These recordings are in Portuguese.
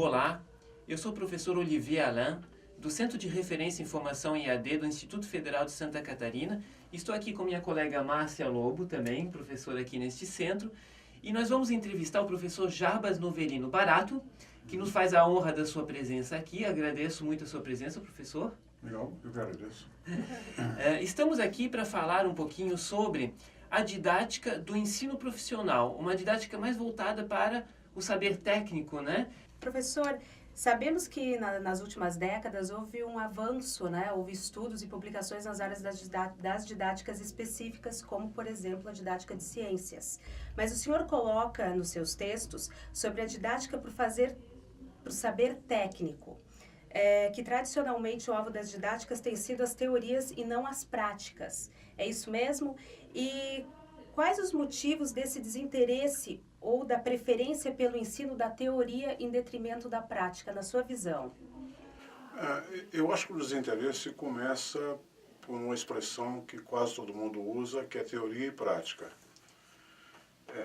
Olá, eu sou o professor Olivier Alain, do Centro de Referência em Formação em EAD do Instituto Federal de Santa Catarina. Estou aqui com minha colega Márcia Lobo, também professora aqui neste centro, e nós vamos entrevistar o professor Jarbas Novelino Barato, que nos faz a honra da sua presença aqui. Agradeço muito a sua presença, professor. Legal, eu que agradeço. Estamos aqui para falar um pouquinho sobre a didática do ensino profissional, uma didática mais voltada para o saber técnico, né? Professor, sabemos que nas últimas décadas houve um avanço, né? Houve estudos e publicações nas áreas das didáticas específicas, como, por exemplo, a didática de ciências. Mas o senhor coloca nos seus textos sobre a didática por saber técnico, que tradicionalmente o alvo das didáticas tem sido as teorias e não as práticas. É isso mesmo? E quais os motivos desse desinteresse ou da preferência pelo ensino da teoria em detrimento da prática, na sua visão? Eu acho que o desinteresse começa por uma expressão que quase todo mundo usa, que é teoria e prática.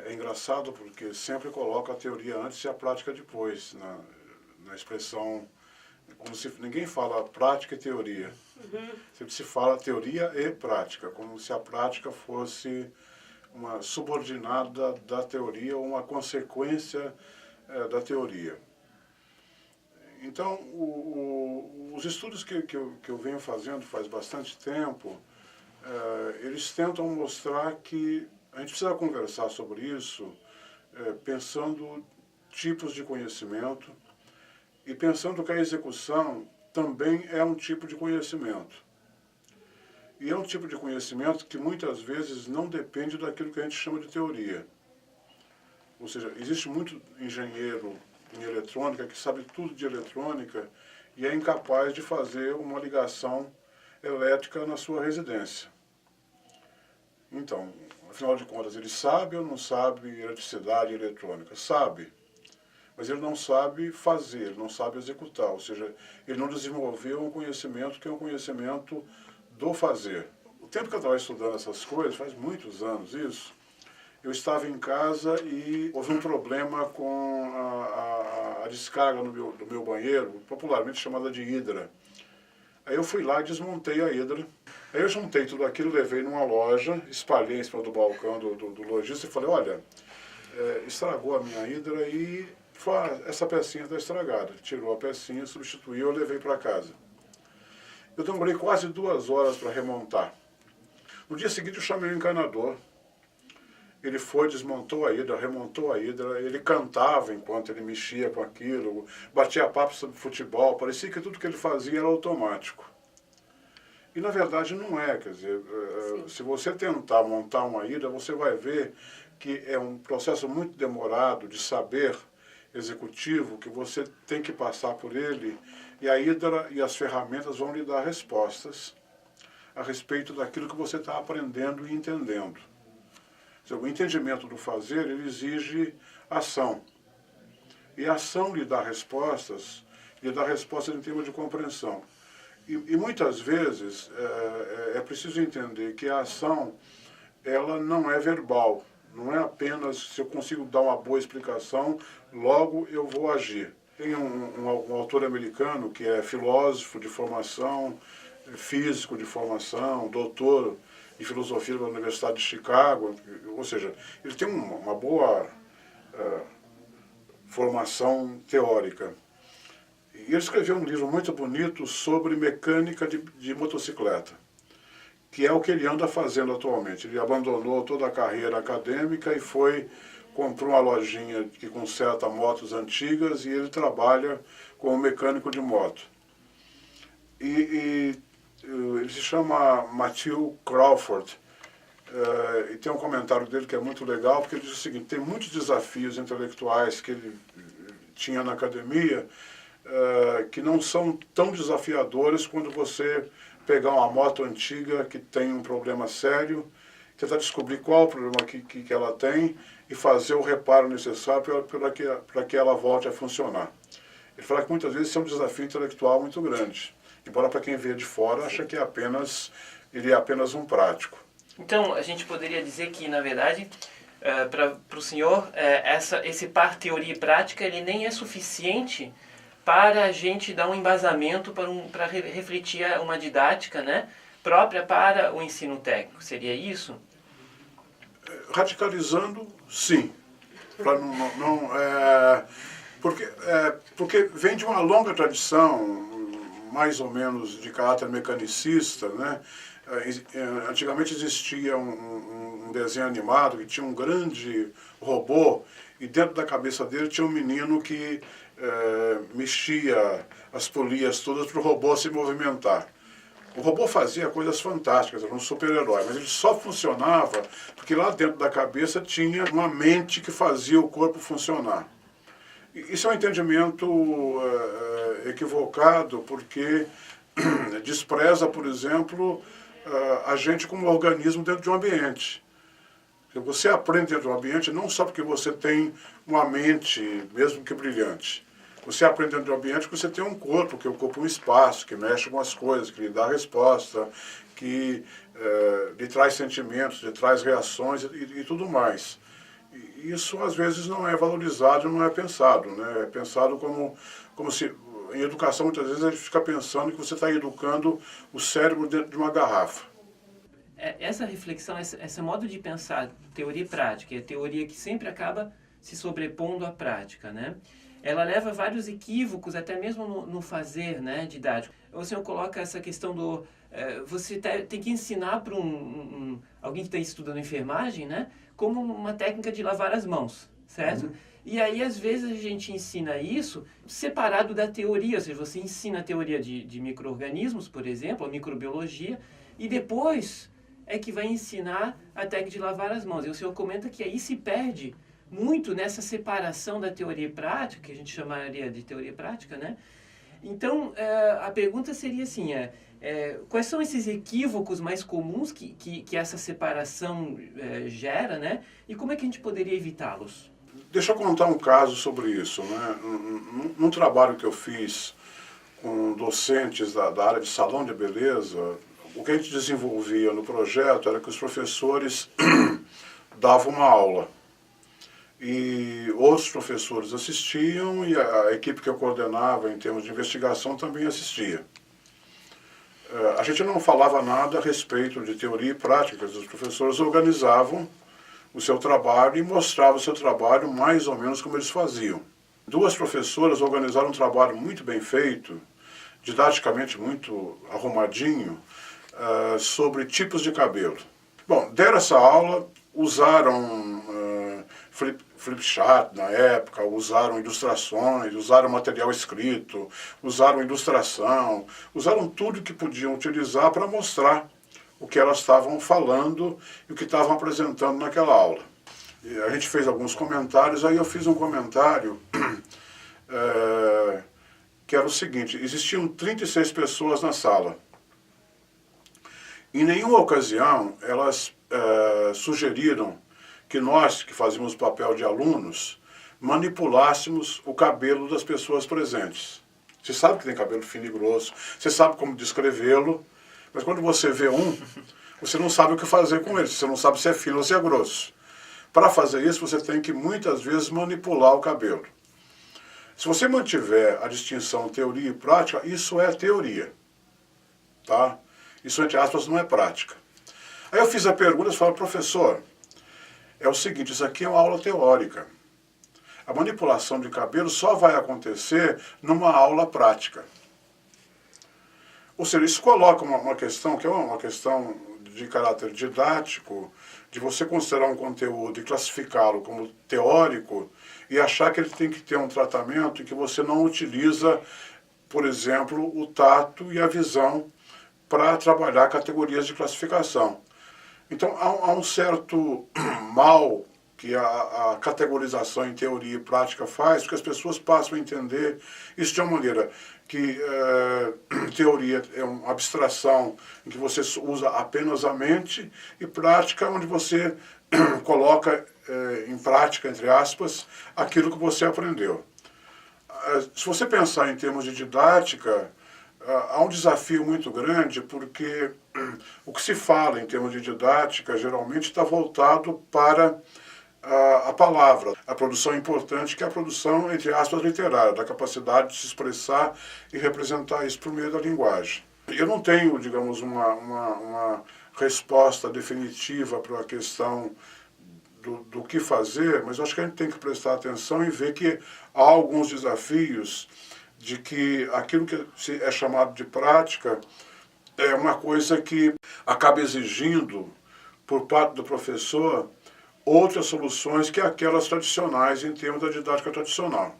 É engraçado porque sempre coloca a teoria antes e a prática depois, na expressão, como se ninguém fala prática e teoria. Sempre se fala teoria e prática, como se a prática fosse uma subordinada da teoria ou uma consequência da teoria. Então, os estudos que eu venho fazendo faz bastante tempo, eles tentam mostrar que a gente precisa conversar sobre isso pensando tipos de conhecimento e pensando que a execução também é um tipo de conhecimento. E é um tipo de conhecimento que muitas vezes não depende daquilo que a gente chama de teoria. Ou seja, existe muito engenheiro em eletrônica que sabe tudo de eletrônica e é incapaz de fazer uma ligação elétrica na sua residência. Então, afinal de contas, ele sabe ou não sabe eletricidade e eletrônica? Sabe. Mas ele não sabe fazer, ele não sabe executar. Ou seja, ele não desenvolveu um conhecimento que é um conhecimento do fazer. O tempo que eu estava estudando essas coisas, faz muitos anos isso, eu estava em casa e houve um problema com a descarga do meu banheiro, popularmente chamada de hidra. Aí eu fui lá e desmontei a hidra. Aí eu juntei tudo aquilo, levei numa loja, espalhei em cima do balcão do lojista e falei, olha, estragou a minha hidra e falou, essa pecinha está estragada. Tirou a pecinha, substituiu, eu levei para casa. Eu demorei quase 2 horas para remontar. No dia seguinte eu chamei o encanador. Ele foi, desmontou a hidra, remontou a hidra, ele cantava enquanto ele mexia com aquilo, batia papo sobre futebol, parecia que tudo que ele fazia era automático. E na verdade não é, quer dizer, se você tentar montar uma hidra, você vai ver que é um processo muito demorado de saber executivo, que você tem que passar por ele, e a hidra e as ferramentas vão lhe dar respostas a respeito daquilo que você está aprendendo e entendendo. O entendimento do fazer, ele exige ação. E a ação lhe dá respostas em termos de compreensão. E muitas vezes é preciso entender que a ação, ela não é verbal. Não é apenas se eu consigo dar uma boa explicação, logo eu vou agir. Tem um autor americano que é filósofo de formação, físico de formação, doutor em filosofia da Universidade de Chicago, ou seja, ele tem uma boa formação teórica. E ele escreveu um livro muito bonito sobre mecânica de motocicleta, que é o que ele anda fazendo atualmente. Ele abandonou toda a carreira acadêmica e comprou uma lojinha que conserta motos antigas e ele trabalha como mecânico de moto. Ele se chama Matthew Crawford, e tem um comentário dele que é muito legal, porque ele diz o seguinte, tem muitos desafios intelectuais que ele tinha na academia que não são tão desafiadores quando você pegar uma moto antiga que tem um problema sério, tentar descobrir qual o problema que ela tem e fazer o reparo necessário para que ela volte a funcionar. Ele fala que muitas vezes isso é um desafio intelectual muito grande, embora para quem vê de fora acha que ele é apenas um prático. Então, a gente poderia dizer que, na verdade, para o senhor, esse par teoria e prática, ele nem é suficiente para a gente dar um embasamento para refletir uma didática, né, própria para o ensino técnico. Seria isso? Radicalizando, sim. Porque vem de uma longa tradição, mais ou menos de caráter mecanicista, né? Antigamente existia um desenho animado que tinha um grande robô e dentro da cabeça dele tinha um menino que mexia as polias todas para o robô se movimentar. O robô fazia coisas fantásticas, era um super-herói, mas ele só funcionava porque lá dentro da cabeça tinha uma mente que fazia o corpo funcionar. Isso é um entendimento equivocado, porque despreza, por exemplo, a gente como organismo dentro de um ambiente. Você aprende dentro de um ambiente não só porque você tem uma mente, mesmo que brilhante. Você aprende dentro de um ambiente porque você tem um corpo, que ocupa um espaço, que mexe com as coisas, que lhe dá resposta, que lhe traz sentimentos, lhe traz reações e tudo mais. E isso, às vezes, não é valorizado, não é pensado, né? É pensado como se... Em educação, muitas vezes, a gente fica pensando que você está educando o cérebro dentro de uma garrafa. Essa reflexão, esse modo de pensar, teoria e prática, é a teoria que sempre acaba se sobrepondo à prática, né? Ela leva a vários equívocos, até mesmo no fazer, né, didático. O senhor coloca essa questão do... você tem que ensinar para alguém que está estudando enfermagem, né, como uma técnica de lavar as mãos, certo? E aí, às vezes, a gente ensina isso separado da teoria, ou seja, você ensina a teoria de micro-organismos, por exemplo, a microbiologia, e depois é que vai ensinar a técnica de lavar as mãos. E o senhor comenta que aí se perde muito nessa separação da teoria e prática, que a gente chamaria de teoria e prática, né? Então, a pergunta seria assim, quais são esses equívocos mais comuns que essa separação gera, né? E como é que a gente poderia evitá-los? Deixa eu contar um caso sobre isso, né? Num trabalho que eu fiz com docentes da área de salão de beleza, o que a gente desenvolvia no projeto era que os professores davam uma aula. E outros professores assistiam e a equipe que eu coordenava em termos de investigação também assistia. A gente não falava nada a respeito de teoria e prática, os professores organizavam o seu trabalho e mostravam o seu trabalho mais ou menos como eles faziam. Duas professoras organizaram um trabalho muito bem feito, didaticamente muito arrumadinho, sobre tipos de cabelo. Bom, deram essa aula, usaram flipchart na época, usaram ilustrações, usaram material escrito, usaram ilustração, usaram tudo que podiam utilizar para mostrar o que elas estavam falando e o que estavam apresentando naquela aula. E a gente fez alguns comentários, aí eu fiz um comentário que era o seguinte: existiam 36 pessoas na sala. Em nenhuma ocasião elas sugeriram que nós, que fazíamos o papel de alunos, manipulássemos o cabelo das pessoas presentes. Você sabe que tem cabelo fino e grosso, você sabe como descrevê-lo, mas quando você vê você não sabe o que fazer com ele, você não sabe se é fino ou se é grosso. Para fazer isso, você tem que muitas vezes manipular o cabelo. Se você mantiver a distinção teoria e prática, isso é teoria, tá? Isso, entre aspas, não é prática. Aí eu fiz a pergunta e falei: professor, é o seguinte, isso aqui é uma aula teórica. A manipulação de cabelo só vai acontecer numa aula prática. Ou seja, isso coloca uma questão que é uma questão de caráter didático, de você considerar um conteúdo e classificá-lo como teórico e achar que ele tem que ter um tratamento em que você não utiliza, por exemplo, o tato e a visão para trabalhar categorias de classificação. Então, há um certo mal que a categorização em teoria e prática faz, porque as pessoas passam a entender isso de uma maneira que teoria é uma abstração em que você usa apenas a mente, e prática onde você coloca em prática, entre aspas, aquilo que você aprendeu. Se você pensar em termos de didática, há um desafio muito grande, porque o que se fala em termos de didática geralmente está voltado para a palavra. A produção é importante, que é a produção, entre aspas, literária, da capacidade de se expressar e representar isso por meio da linguagem. Eu não tenho, digamos, uma resposta definitiva para a questão do que fazer, mas eu acho que a gente tem que prestar atenção e ver que há alguns desafios de que aquilo que é chamado de prática é uma coisa que acaba exigindo, por parte do professor, outras soluções que aquelas tradicionais em termos da didática tradicional.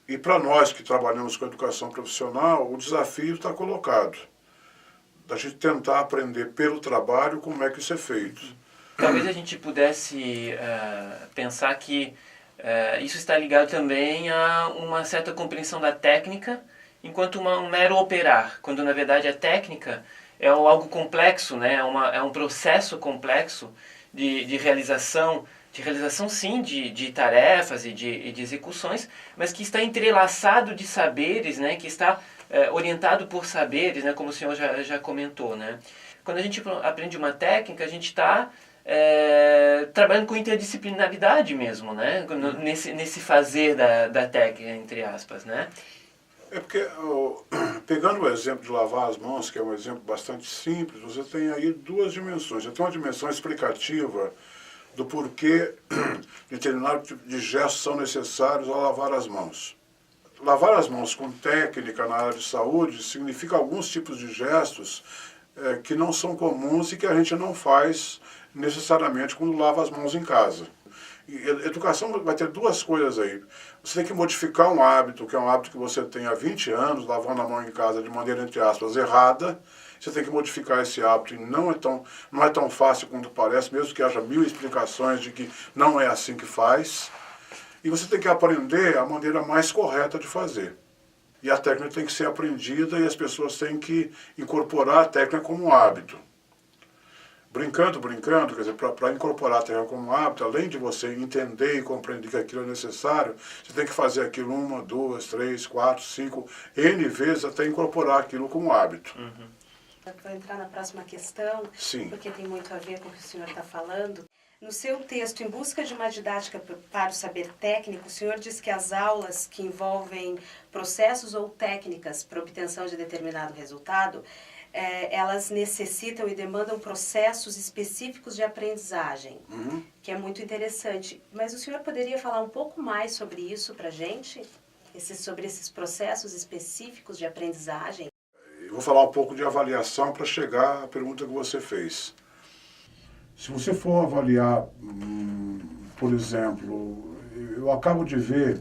E para nós que trabalhamos com educação profissional, o desafio está colocado, da gente tentar aprender pelo trabalho como é que isso é feito. Talvez a gente pudesse pensar que isso está ligado também a uma certa compreensão da técnica enquanto um mero operar, quando na verdade a técnica é algo complexo, né? É um processo complexo de realização sim, de tarefas e de execuções, mas que está entrelaçado de saberes, né? Que está orientado por saberes, né? Como o senhor já comentou, né? Quando a gente aprende uma técnica, a gente está trabalhando com interdisciplinaridade mesmo, né? Nesse fazer da técnica, entre aspas, né? É porque, pegando o exemplo de lavar as mãos, que é um exemplo bastante simples, você tem aí duas dimensões. Você tem uma dimensão explicativa do porquê determinados tipos de gestos são necessários ao lavar as mãos. Lavar as mãos com técnica na área de saúde significa alguns tipos de gestos que não são comuns e que a gente não faz necessariamente quando lava as mãos em casa. E educação vai ter duas coisas aí. Você tem que modificar um hábito, que é um hábito que você tem há 20 anos, lavando a mão em casa de maneira, entre aspas, errada. Você tem que modificar esse hábito e não é tão fácil quanto parece, mesmo que haja 1000 explicações de que não é assim que faz. E você tem que aprender a maneira mais correta de fazer. E a técnica tem que ser aprendida e as pessoas têm que incorporar a técnica como um hábito. Brincando, quer dizer, para incorporar a técnica como um hábito, além de você entender e compreender que aquilo é necessário, você tem que fazer aquilo 1, 2, 3, 4, 5, N vezes até incorporar aquilo como hábito. Uhum. Eu vou entrar na próxima questão, Sim. Porque tem muito a ver com o que o senhor está falando. No seu texto, Em Busca de uma Didática para o Saber Técnico, o senhor diz que as aulas que envolvem processos ou técnicas para obtenção de determinado resultado, elas necessitam e demandam processos específicos de aprendizagem, que é muito interessante. Mas o senhor poderia falar um pouco mais sobre isso para a gente? Sobre esses processos específicos de aprendizagem? Eu vou falar um pouco de avaliação para chegar à pergunta que você fez. Se você for avaliar, por exemplo, eu acabo de ver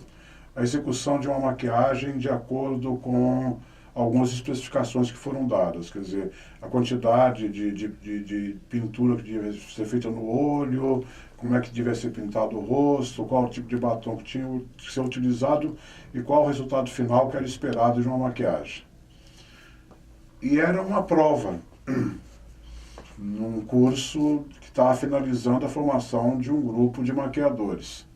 a execução de uma maquiagem de acordo com algumas especificações que foram dadas, quer dizer, a quantidade de pintura que devia ser feita no olho, como é que devia ser pintado o rosto, qual o tipo de batom que tinha que ser utilizado e qual o resultado final que era esperado de uma maquiagem. E era uma prova, num curso que estava finalizando a formação de um grupo de maquiadores.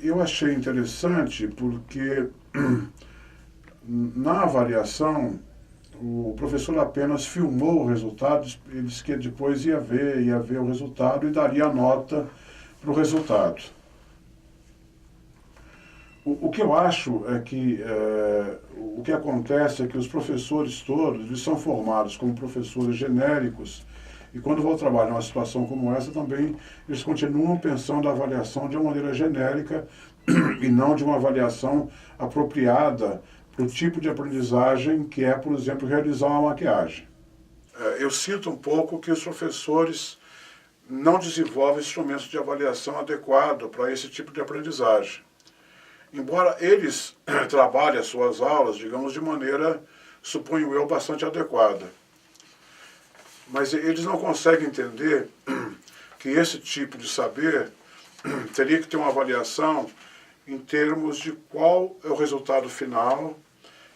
Eu achei interessante porque na avaliação o professor apenas filmou o resultado, ele disse que depois ia ver o resultado e daria a nota para o resultado. O que eu acho é que o que acontece é que os professores todos eles são formados como professores genéricos e quando vão trabalhar numa situação como essa também eles continuam pensando a avaliação de uma maneira genérica e não de uma avaliação apropriada para o tipo de aprendizagem que é, por exemplo, realizar uma maquiagem. Eu sinto um pouco que os professores não desenvolvem instrumentos de avaliação adequado para esse tipo de aprendizagem. Embora eles trabalhem as suas aulas, digamos, de maneira, suponho eu, bastante adequada. Mas eles não conseguem entender que esse tipo de saber teria que ter uma avaliação em termos de qual é o resultado final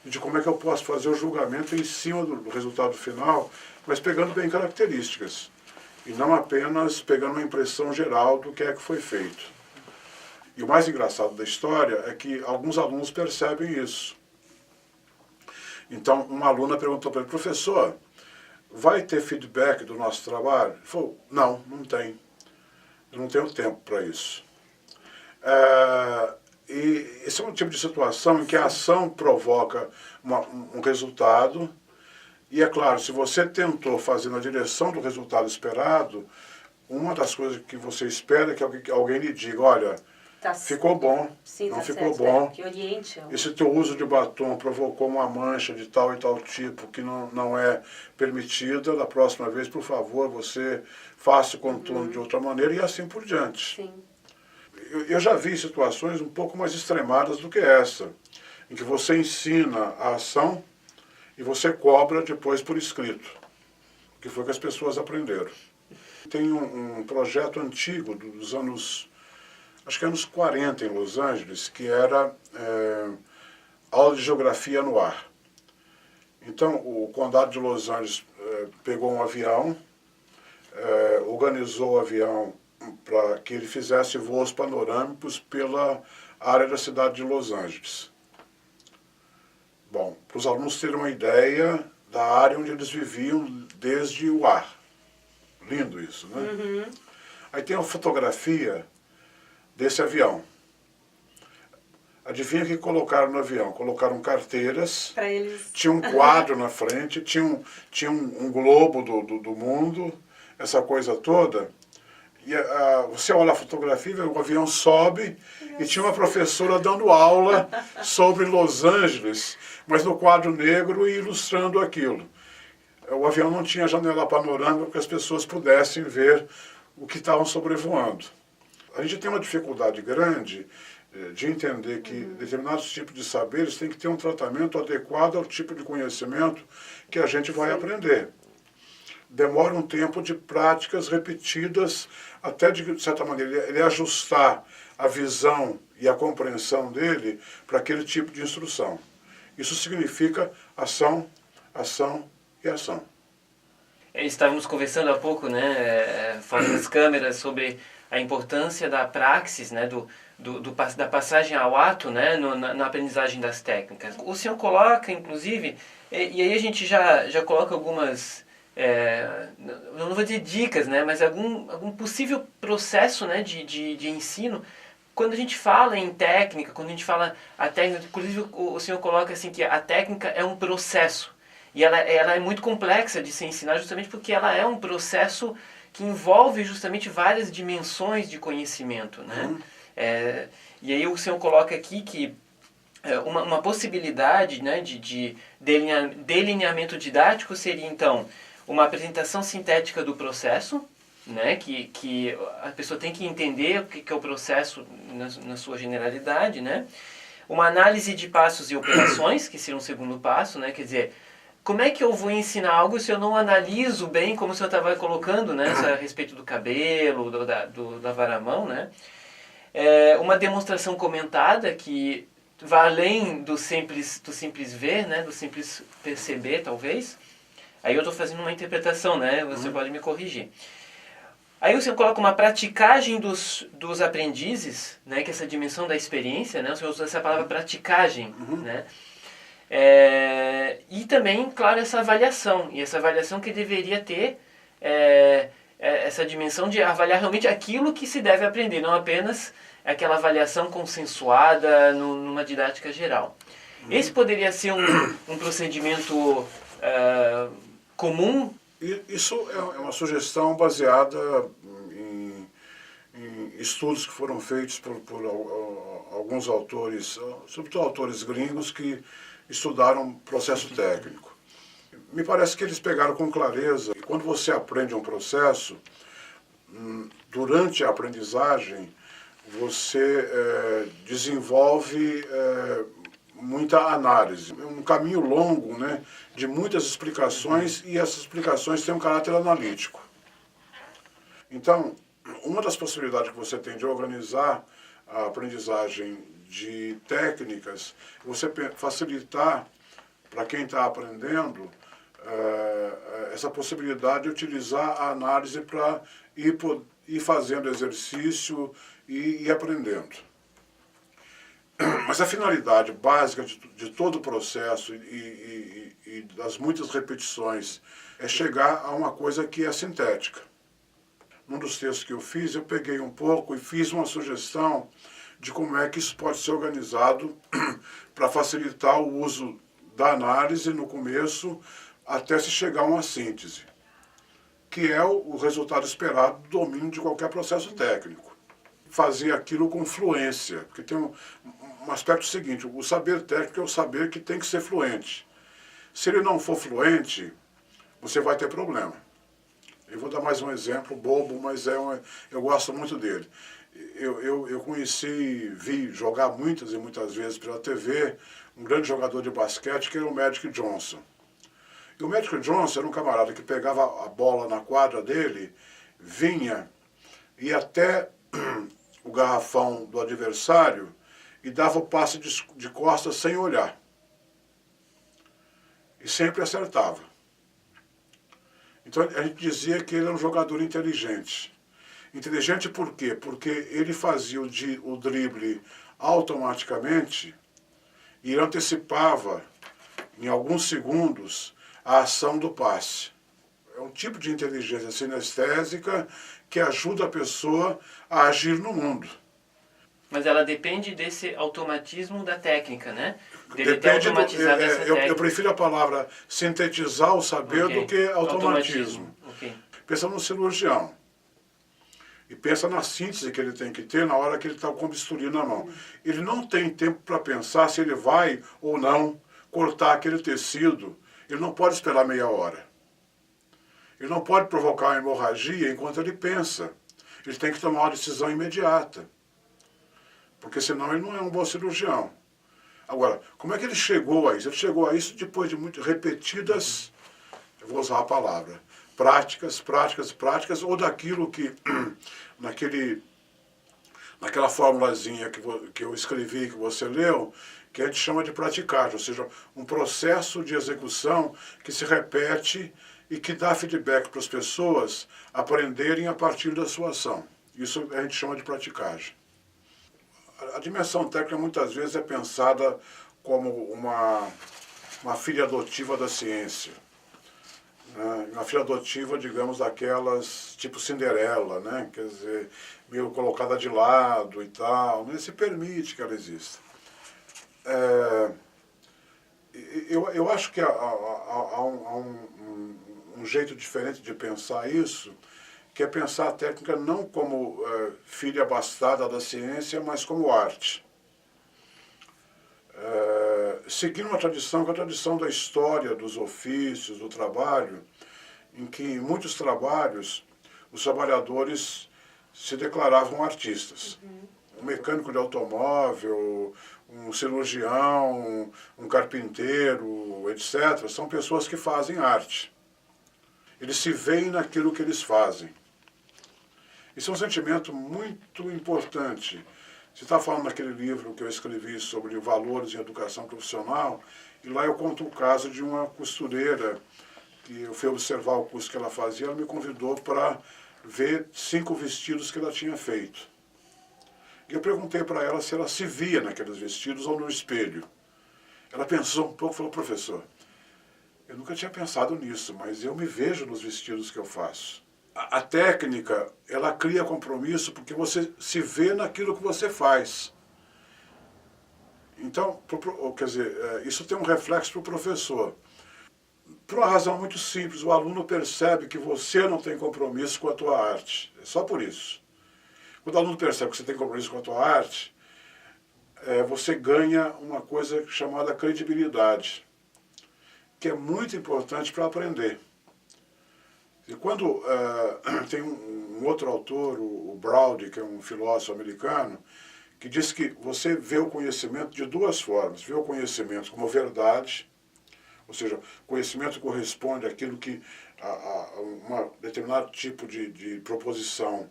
e de como é que eu posso fazer o julgamento em cima do resultado final, mas pegando bem características e não apenas pegando uma impressão geral do que é que foi feito. E o mais engraçado da história é que alguns alunos percebem isso. Então, uma aluna perguntou para ele, professor, vai ter feedback do nosso trabalho? Ele falou, não, não tem. Eu não tenho tempo para isso. E esse é um tipo de situação em que a ação provoca um resultado. E é claro, se você tentou fazer na direção do resultado esperado, uma das coisas que você espera é que alguém lhe diga, olha, ficou bom, sim, não tá ficou certo, bom. que oriente. Esse teu uso de batom provocou uma mancha de tal e tal tipo que não é permitida. Da próxima vez, por favor, você faça o contorno de outra maneira e assim por diante. Sim. Eu já vi situações um pouco mais extremadas do que essa, em que você ensina a ação e você cobra depois por escrito, que foi que as pessoas aprenderam. Tem um projeto antigo dos anos, acho que anos 40 em Los Angeles, que era aula de geografia no ar. Então, o condado de Los Angeles pegou um avião, organizou o avião para que ele fizesse voos panorâmicos pela área da cidade de Los Angeles. Bom, para os alunos terem uma ideia da área onde eles viviam desde o ar. Lindo isso, né? Uhum. Aí tem uma fotografia desse avião. Adivinha o que colocaram no avião? Colocaram carteiras, Para eles... tinha um quadro na frente, tinha um globo do mundo, essa coisa toda. E você olha a fotografia, o avião sobe e tinha uma professora dando aula sobre Los Angeles, mas no quadro negro e ilustrando aquilo. O avião não tinha janela panorâmica para que as pessoas pudessem ver o que estavam sobrevoando. A gente tem uma dificuldade grande de entender que determinados tipos de saberes têm que ter um tratamento adequado ao tipo de conhecimento que a gente vai aprender. Demora um tempo de práticas repetidas, até de certa maneira ele ajustar a visão e a compreensão dele para aquele tipo de instrução. Isso significa ação, ação e ação. Estávamos conversando há pouco, né, fora das câmeras, sobre a importância da praxis, né, da passagem ao ato, né, na aprendizagem das técnicas. O senhor coloca, inclusive, e aí a gente já coloca algumas, eu não vou dizer dicas, né, mas algum possível processo, né, de ensino. Quando a gente fala em técnica, quando a gente fala a técnica, inclusive o senhor coloca assim que a técnica é um processo. E ela é muito complexa de se ensinar justamente porque ela é um processo que envolve justamente várias dimensões de conhecimento, né? E aí o senhor coloca aqui que uma possibilidade, né, de delineamento didático seria, então, uma apresentação sintética do processo, né, que a pessoa tem que entender o que é o processo na sua generalidade, né? Uma análise de passos e operações, que seria um segundo passo, né? Quer dizer, como é que eu vou ensinar algo se eu não analiso bem, como o senhor estava colocando, né, a respeito do cabelo, do lavar a mão, né? Uma demonstração comentada que vai além do simples ver, né, do simples perceber, talvez. Aí eu estou fazendo uma interpretação, né? Você pode me corrigir. Aí você coloca uma praticagem dos aprendizes, né, que é essa dimensão da experiência, né? O senhor usa essa palavra praticagem, né? E também, claro, essa avaliação. E essa avaliação que deveria ter essa dimensão de avaliar realmente aquilo que se deve aprender, não apenas aquela avaliação consensuada numa didática geral. Esse poderia ser um procedimento comum? Isso é uma sugestão baseada em estudos que foram feitos por alguns autores, sobretudo autores gringos, que estudaram processo técnico. Me parece que eles pegaram com clareza que quando você aprende um processo, durante a aprendizagem, você desenvolve muita análise. É um caminho longo, né, de muitas explicações, e essas explicações têm um caráter analítico. Então, uma das possibilidades que você tem de organizar a aprendizagem de técnicas, você facilitar para quem está aprendendo essa possibilidade de utilizar a análise para ir fazendo exercício e ir aprendendo. Mas a finalidade básica de todo o processo e das muitas repetições é chegar a uma coisa que é sintética. Num dos textos que eu fiz, eu peguei um pouco e fiz uma sugestão de como é que isso pode ser organizado para facilitar o uso da análise no começo até se chegar a uma síntese, que é o resultado esperado do domínio de qualquer processo técnico. Fazer aquilo com fluência, porque tem um aspecto seguinte, o saber técnico é o saber que tem que ser fluente. Se ele não for fluente, você vai ter problema. Eu vou dar mais um exemplo bobo, mas eu gosto muito dele. Eu conheci, vi jogar muitas e muitas vezes pela TV, um grande jogador de basquete que era o Magic Johnson. E o Magic Johnson era um camarada que pegava a bola na quadra dele, vinha, ia até o garrafão do adversário e dava o passe de costas sem olhar. E sempre acertava. Então a gente dizia que ele era um jogador inteligente. Inteligente por quê? Porque ele fazia o drible automaticamente e ele antecipava, em alguns segundos, a ação do passe. É um tipo de inteligência sinestésica que ajuda a pessoa a agir no mundo. Mas ela depende desse automatismo da técnica, né? Dele ter automatizado essa técnica. Eu prefiro a palavra sintetizar o saber do que automatismo. Okay. Pensa no cirurgião. E pensa na síntese que ele tem que ter na hora que ele está com o bisturi na mão. Ele não tem tempo para pensar se ele vai ou não cortar aquele tecido. Ele não pode esperar meia hora. Ele não pode provocar uma hemorragia enquanto ele pensa. Ele tem que tomar uma decisão imediata. Porque senão ele não é um bom cirurgião. Agora, como é que ele chegou a isso? Ele chegou a isso depois de muito repetidas, eu vou usar a palavra, práticas, ou daquilo que, naquela formulazinha que eu escrevi, que você leu, que a gente chama de praticagem, ou seja, um processo de execução que se repete e que dá feedback para as pessoas aprenderem a partir da sua ação. Isso a gente chama de praticagem. A dimensão técnica muitas vezes é pensada como uma filha adotiva da ciência. Né? Uma filha adotiva, digamos, daquelas tipo Cinderela, né? Quer dizer, meio colocada de lado e tal, nem se permite que ela exista. Eu acho que há um jeito diferente de pensar isso, que é pensar a técnica não como filha bastarda da ciência, mas como arte. Seguindo uma tradição, que é a tradição da história, dos ofícios, do trabalho, em que em muitos trabalhos os trabalhadores se declaravam artistas. Um mecânico de automóvel, um cirurgião, um carpinteiro, etc., são pessoas que fazem arte. Eles se veem naquilo que eles fazem. Isso é um sentimento muito importante. Você está falando naquele livro que eu escrevi sobre valores em educação profissional, e lá eu conto o caso de uma costureira, que eu fui observar o curso que ela fazia, ela me convidou para ver 5 vestidos que ela tinha feito. E eu perguntei para ela se ela se via naqueles vestidos ou no espelho. Ela pensou um pouco e falou, professor, eu nunca tinha pensado nisso, mas eu me vejo nos vestidos que eu faço. A técnica, ela cria compromisso porque você se vê naquilo que você faz. Então, quer dizer, isso tem um reflexo para o professor. Por uma razão muito simples, o aluno percebe que você não tem compromisso com a tua arte. É só por isso. Quando o aluno percebe que você tem compromisso com a tua arte, você ganha uma coisa chamada credibilidade, que é muito importante para aprender. E quando tem um outro autor, o Braude, que é um filósofo americano, que diz que você vê o conhecimento de 2 formas. Vê o conhecimento como verdade, ou seja, conhecimento corresponde àquilo que um determinado tipo de proposição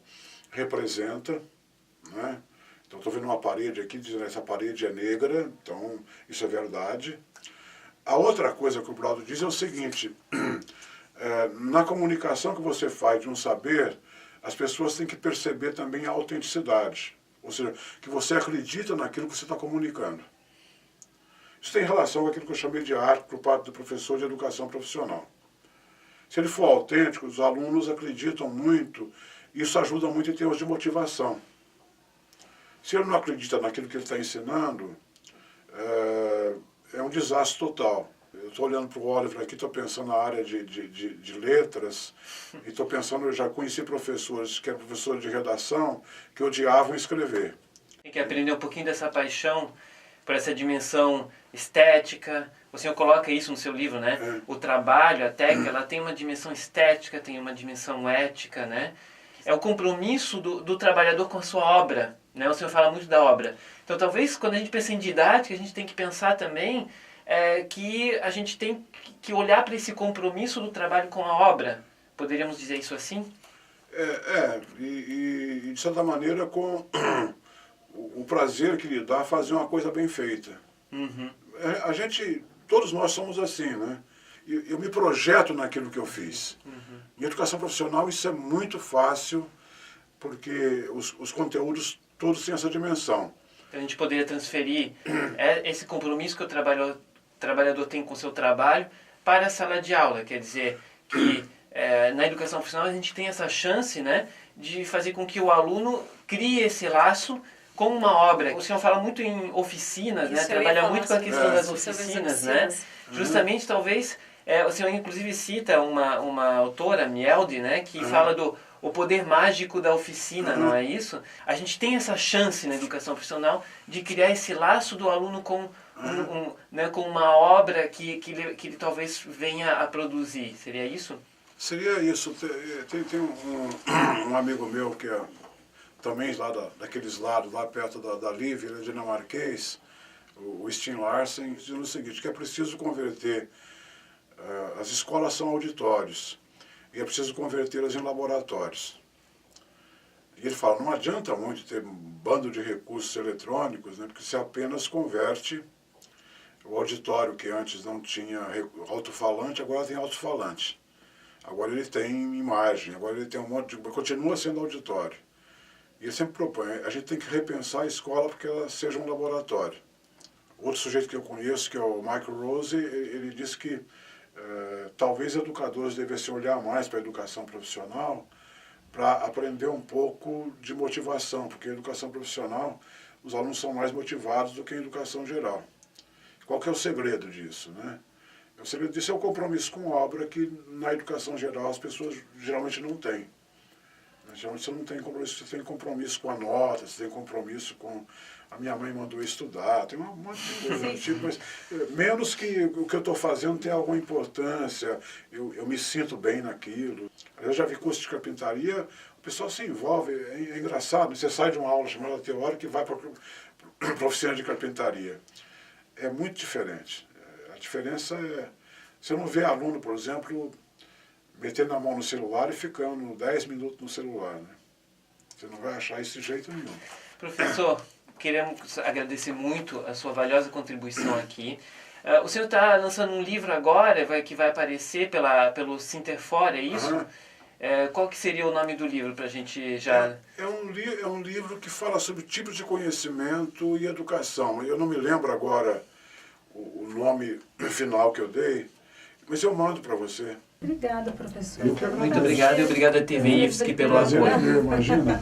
representa, né? Então, estou vendo uma parede aqui dizendo que essa parede é negra, então isso é verdade. A outra coisa que o Braude diz é o seguinte, na comunicação que você faz de um saber, as pessoas têm que perceber também a autenticidade. Ou seja, que você acredita naquilo que você está comunicando. Isso tem relação com aquilo que eu chamei de arte por parte do professor de educação profissional. Se ele for autêntico, os alunos acreditam muito, e isso ajuda muito em termos de motivação. Se ele não acredita naquilo que ele está ensinando, é um desastre total. Eu estou olhando para o Oliver aqui, estou pensando na área de letras, e estou pensando, eu já conheci professores que eram professores de redação, que odiavam escrever. Tem que aprender um pouquinho dessa paixão por essa dimensão estética. O senhor coloca isso no seu livro, né? É. O trabalho, a técnica, ela tem uma dimensão estética, tem uma dimensão ética, né? É o compromisso do trabalhador com a sua obra, né? O senhor fala muito da obra. Então, talvez, quando a gente pensa em didática, a gente tem que pensar também que a gente tem que olhar para esse compromisso do trabalho com a obra. Poderíamos dizer isso assim? E de certa maneira, com o prazer que lhe dá fazer uma coisa bem feita. Uhum. Todos nós somos assim, né? Eu me projeto naquilo que eu fiz. Uhum. Em educação profissional isso é muito fácil, porque os conteúdos todos têm essa dimensão. Então, a gente poderia transferir esse compromisso que o trabalhador tem com o seu trabalho para a sala de aula. Quer dizer que na educação profissional a gente tem essa chance, né, de fazer com que o aluno crie esse laço com uma obra. O senhor fala muito em oficinas, né? Trabalha muito com a questão das oficinas, né? Justamente, talvez, o senhor inclusive cita uma autora, Mielde, né? Que fala o poder mágico da oficina, não é isso? A gente tem essa chance na educação profissional de criar esse laço do aluno com, né, com uma obra que ele talvez venha a produzir. Seria isso? Seria isso. Tem um amigo meu que é também lá daqueles lados, lá perto da Lívia, ele é dinamarquês, o Steen Larsen, dizendo o seguinte, que é preciso converter, as escolas são auditórios, e é preciso convertê-las em laboratórios. E ele fala, não adianta muito ter um bando de recursos eletrônicos, né, porque se apenas converte o auditório, que antes não tinha alto-falante, agora tem alto-falante. Agora ele tem imagem, agora ele tem um monte de... continua sendo auditório. E ele sempre propõe, a gente tem que repensar a escola porque ela seja um laboratório. Outro sujeito que eu conheço, que é o Michael Rose, ele disse que talvez educadores devessem olhar mais para a educação profissional para aprender um pouco de motivação, porque a educação profissional, os alunos são mais motivados do que a educação geral. Qual que é o segredo disso, né? O segredo disso é o compromisso com obra que na educação geral as pessoas geralmente não têm. Geralmente você não tem compromisso, você tem compromisso com a nota, você tem compromisso com... A minha mãe mandou eu estudar, tem um monte de coisa do tipo, mas menos que o que eu estou fazendo tem alguma importância, eu me sinto bem naquilo. Eu já vi curso de carpintaria, o pessoal se envolve, é engraçado, você sai de uma aula chamada teórica e vai para a oficina de carpintaria. É muito diferente. A diferença é... Você não vê aluno, por exemplo, metendo a mão no celular e ficando 10 minutos no celular, né? Você não vai achar isso de jeito nenhum. Professor, queremos agradecer muito a sua valiosa contribuição aqui. O senhor está lançando um livro agora, que vai aparecer pelo Sinterfor, é isso? Qual que seria o nome do livro para a gente já... É um livro que fala sobre tipos de conhecimento e educação. Eu não me lembro agora o nome final que eu dei, mas eu mando para você. Obrigada, professor. Muito obrigado e obrigado à TV IFSC pelo apoio. Imagina.